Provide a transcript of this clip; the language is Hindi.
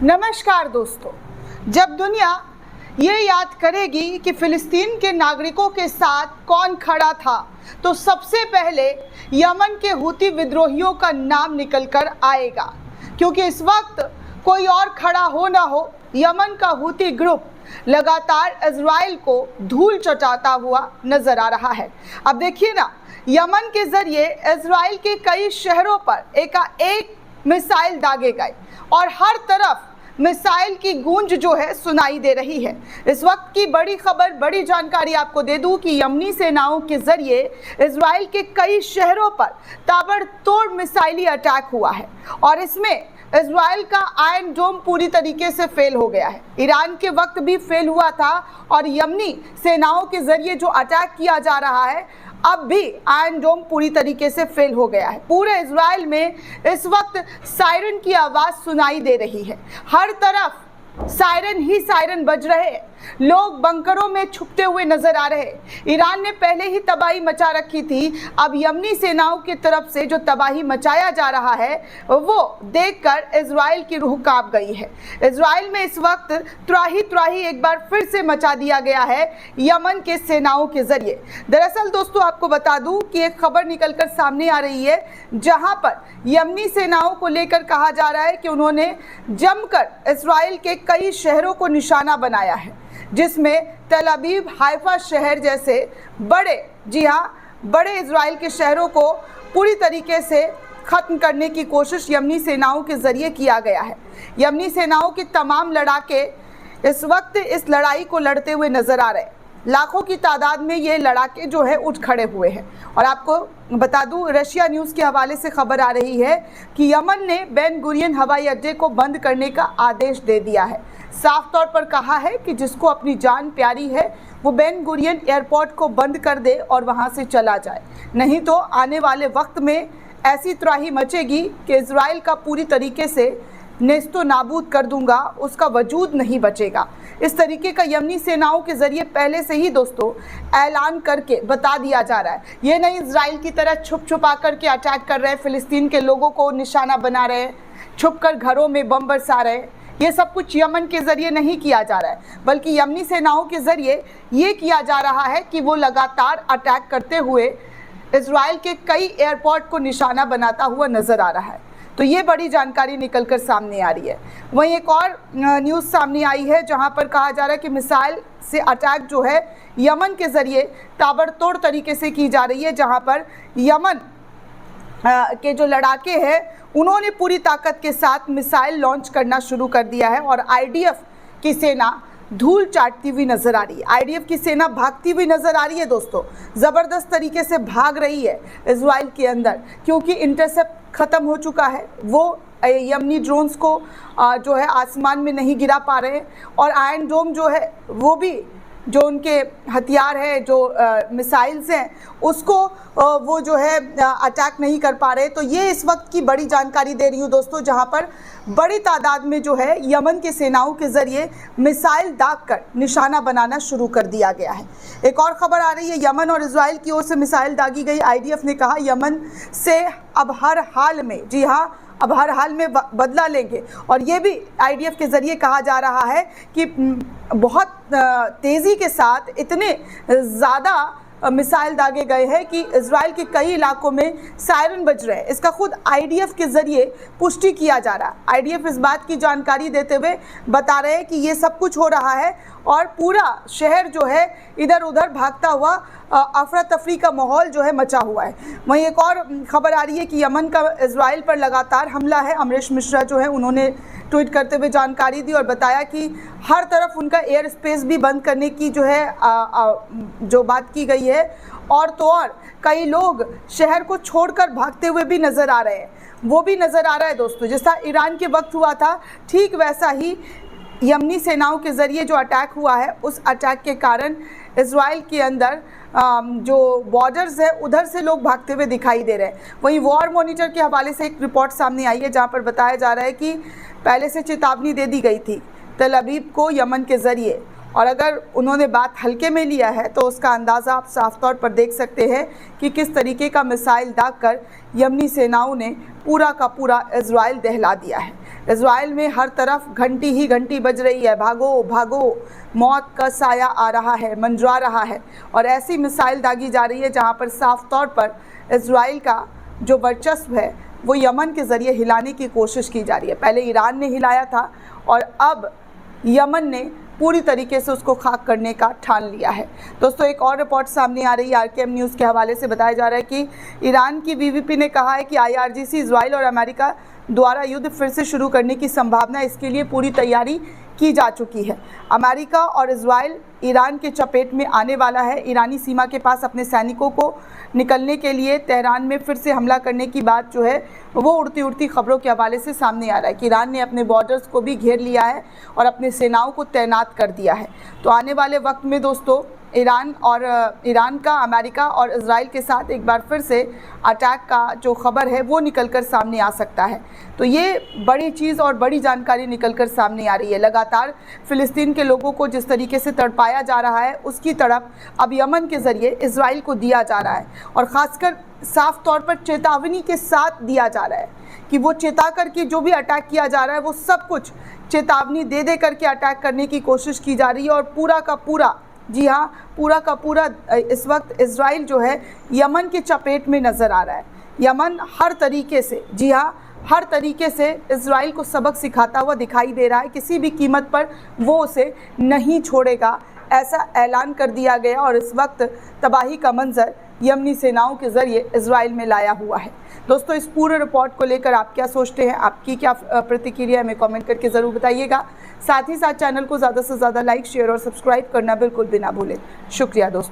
नमस्कार दोस्तों, जब दुनिया ये याद करेगी कि फिलिस्तीन के नागरिकों के साथ कौन खड़ा था तो सबसे पहले यमन के हूती विद्रोहियों का नाम निकलकर आएगा, क्योंकि इस वक्त कोई और खड़ा हो ना हो, यमन का हूती ग्रुप लगातार इजराइल को धूल चटाता हुआ नजर आ रहा है। अब देखिए ना, यमन के जरिए इजराइल के कई शहरों पर एकाएक मिसाइल दागे गए और हर तरफ मिसाइल की गूंज जो है सुनाई दे रही है। इस वक्त की बड़ी खबर, बड़ी जानकारी आपको दे दूं कि यमनी सेनाओं के जरिए इजराइल के कई शहरों पर ताबड़तोड़ मिसाइली अटैक हुआ है और इसमें इजराइल का आयरन डोम पूरी तरीके से फेल हो गया है। ईरान के वक्त भी फेल हुआ था और यमनी सेनाओं के जरिए जो अटैक किया जा रहा है, अब भी आयरन डोम पूरी तरीके से फेल हो गया है। पूरे इजराइल में इस वक्त सायरन की आवाज़ सुनाई दे रही है, हर तरफ सायरन ही सायरन बज रहे हैं, लोग बंकरों में छुपते हुए नजर आ रहे हैं। ईरान ने पहले ही तबाही मचा रखी थी, अब यमनी सेनाओं की तरफ से जो तबाही मचाया जा रहा है वो देखकर इजराइल की रूह कांप गई है। इजराइल में इस वक्त त्राही त्राही एक बार फिर से मचा दिया गया है यमन के सेनाओं के जरिए। दरअसल दोस्तों, आपको बता दूं कि एक खबर निकलकर सामने आ रही है जहां पर यमनी सेनाओं को लेकर कहा जा रहा है कि उन्होंने जमकर इजराइल के कई शहरों को निशाना बनाया है, जिसमें तेल अवीव, हाइफा शहर जैसे बड़े इजराइल के शहरों को पूरी तरीके से खत्म करने की कोशिश यमनी सेनाओं के जरिए किया गया है। यमनी सेनाओं के तमाम लड़ाके इस वक्त इस लड़ाई को लड़ते हुए नजर आ रहे हैं। लाखों की तादाद में ये लड़ाके जो है उठ खड़े हुए हैं। और आपको बता दूं, रशिया न्यूज़ के हवाले से खबर आ रही है कि यमन ने बेन गुरियन हवाई अड्डे को बंद करने का आदेश दे दिया है। साफ तौर पर कहा है कि जिसको अपनी जान प्यारी है वो बेन गुरियन एयरपोर्ट को बंद कर दे और वहाँ से चला जाए, नहीं तो आने वाले वक्त में ऐसी त्राही मचेगी कि इजराइल का पूरी तरीके से नेस्तो नाबूद कर दूंगा, उसका वजूद नहीं बचेगा। इस तरीके का यमनी सेनाओं के जरिए पहले से ही दोस्तों ऐलान करके बता दिया जा रहा है। ये नहीं इजराइल की तरह छुप छुपा करके अटैक कर रहे हैं, फिलिस्तीन के लोगों को निशाना बना रहे हैं, छुप कर घरों में बम बरसा रहे हैं। ये सब कुछ यमन के जरिए नहीं किया जा रहा है, बल्कि यमनी सेनाओं के जरिए ये किया जा रहा है कि वो लगातार अटैक करते हुए इजराइल के कई एयरपोर्ट को निशाना बनाता हुआ नजर आ रहा है। तो ये बड़ी जानकारी निकलकर सामने आ रही है। वहीं एक और न्यूज़ सामने आई है जहां पर कहा जा रहा है कि मिसाइल से अटैक जो है यमन के ज़रिए ताबड़तोड़ तरीके से की जा रही है, जहां पर यमन के जो लड़ाके हैं उन्होंने पूरी ताकत के साथ मिसाइल लॉन्च करना शुरू कर दिया है और आईडीएफ की सेना धूल चाटती हुई नजर आ रही है। आईडीएफ की सेना भागती हुई नजर आ रही है दोस्तों, ज़बरदस्त तरीके से भाग रही है इजराइल के अंदर, क्योंकि इंटरसेप्ट ख़त्म हो चुका है। वो यमनी ड्रोन्स को जो है आसमान में नहीं गिरा पा रहे हैं और आयरन डोम जो है वो भी जो उनके हथियार है, जो मिसाइल्स हैं, उसको वो जो है अटैक नहीं कर पा रहे। तो ये इस वक्त की बड़ी जानकारी दे रही हूँ दोस्तों, जहाँ पर बड़ी तादाद में जो है यमन के सेनाओं के ज़रिए मिसाइल दाग कर निशाना बनाना शुरू कर दिया गया है। एक और ख़बर आ रही है, यमन और इजराइल की ओर से मिसाइल दागी गई। आईडीएफ ने कहा यमन से अब हर हाल में, जी हाँ, अब हर हाल में बदला लेंगे। और ये भी आईडीएफ के ज़रिए कहा जा रहा है कि बहुत तेज़ी के साथ इतने ज़्यादा मिसाइल दागे गए हैं कि इजराइल के कई इलाकों में सायरन बज रहे हैं। इसका खुद आईडीएफ के ज़रिए पुष्टि किया जा रहा है। आईडीएफ इस बात की जानकारी देते हुए बता रहे हैं कि ये सब कुछ हो रहा है और पूरा शहर जो है इधर उधर भागता हुआ अफरा तफरी का माहौल जो है मचा हुआ है। वहीं एक और खबर आ रही है कि यमन का इजराइल पर लगातार हमला है। अमरीश मिश्रा जो है उन्होंने ट्वीट करते हुए जानकारी दी और बताया कि हर तरफ उनका एयर स्पेस भी बंद करने की जो है जो बात की गई है। और तो और कई लोग शहर को छोड़कर भागते हुए भी नज़र आ रहे हैं, वो भी नज़र आ रहा है दोस्तों। जैसा ईरान के वक्त हुआ था, ठीक वैसा ही यमनी सेनाओं के ज़रिए जो अटैक हुआ है, उस अटैक के कारण इजराइल के अंदर जो बॉर्डर्स है उधर से लोग भागते हुए दिखाई दे रहे हैं। वहीं वॉर मॉनिटर के हवाले से एक रिपोर्ट सामने आई है जहां पर बताया जा रहा है कि पहले से चेतावनी दे दी गई थी तेल अवीव को यमन के ज़रिए, और अगर उन्होंने बात हल्के में लिया है तो उसका अंदाज़ा आप साफ तौर पर देख सकते हैं कि किस तरीके का मिसाइल दाग कर यमनी सेनाओं ने पूरा का पूरा इजराइल दहला दिया है। इजराइल में हर तरफ घंटी ही घंटी बज रही है, भागो भागो, मौत का साया आ रहा है, मंडरा रहा है। और ऐसी मिसाइल दागी जा रही है जहां पर साफ तौर पर इजराइल का जो वर्चस्व है वो यमन के ज़रिए हिलाने की कोशिश की जा रही है। पहले ईरान ने हिलाया था और अब यमन ने पूरी तरीके से उसको खाक करने का ठान लिया है। दोस्तों, एक और रिपोर्ट सामने आ रही है आरकेएम न्यूज़ के हवाले से बताया जा रहा है कि ईरान की बीवीपी ने कहा है कि IRGC इजराइल और अमेरिका द्वारा युद्ध फिर से शुरू करने की संभावना, इसके लिए पूरी तैयारी की जा चुकी है। अमेरिका और इजराइल ईरान के चपेट में आने वाला है। ईरानी सीमा के पास अपने सैनिकों को निकलने के लिए तेहरान में फिर से हमला करने की बात जो है वो उड़ती उड़ती खबरों के हवाले से सामने आ रहा है कि ईरान ने अपने बॉर्डर्स को भी घेर लिया है और अपने सेनाओं को तैनात कर दिया है। तो आने वाले वक्त में दोस्तों ईरान का अमेरिका और इजराइल के साथ एक बार फिर से अटैक का जो खबर है वो निकलकर सामने आ सकता है। तो ये बड़ी चीज़ और बड़ी जानकारी निकलकर सामने आ रही है। लगातार फ़िलिस्तीन के लोगों को जिस तरीके से तड़पाया जा रहा है उसकी तड़प अब यमन के ज़रिए इजराइल को दिया जा रहा है और ख़ासकर साफ तौर पर चेतावनी के साथ दिया जा रहा है कि वो चेता कर के जो भी अटैक किया जा रहा है वो सब कुछ चेतावनी दे दे करके अटैक करने की कोशिश की जा रही है। और पूरा का पूरा, जी हाँ, पूरा का पूरा इस वक्त इजराइल जो है यमन के चपेट में नज़र आ रहा है। यमन हर तरीके से, जी हाँ, हर तरीके से इजराइल को सबक सिखाता हुआ दिखाई दे रहा है। किसी भी कीमत पर वो उसे नहीं छोड़ेगा, ऐसा ऐलान कर दिया गया। और इस वक्त तबाही का मंजर यमनी सेनाओं के ज़रिए इजराइल में लाया हुआ है। दोस्तों, इस पूरे रिपोर्ट को लेकर आप क्या सोचते हैं, आपकी क्या प्रतिक्रिया है, हमें कमेंट करके ज़रूर बताइएगा। साथ ही साथ चैनल को ज़्यादा से ज़्यादा लाइक, शेयर और सब्सक्राइब करना बिल्कुल भी ना भूलें। शुक्रिया दोस्तों।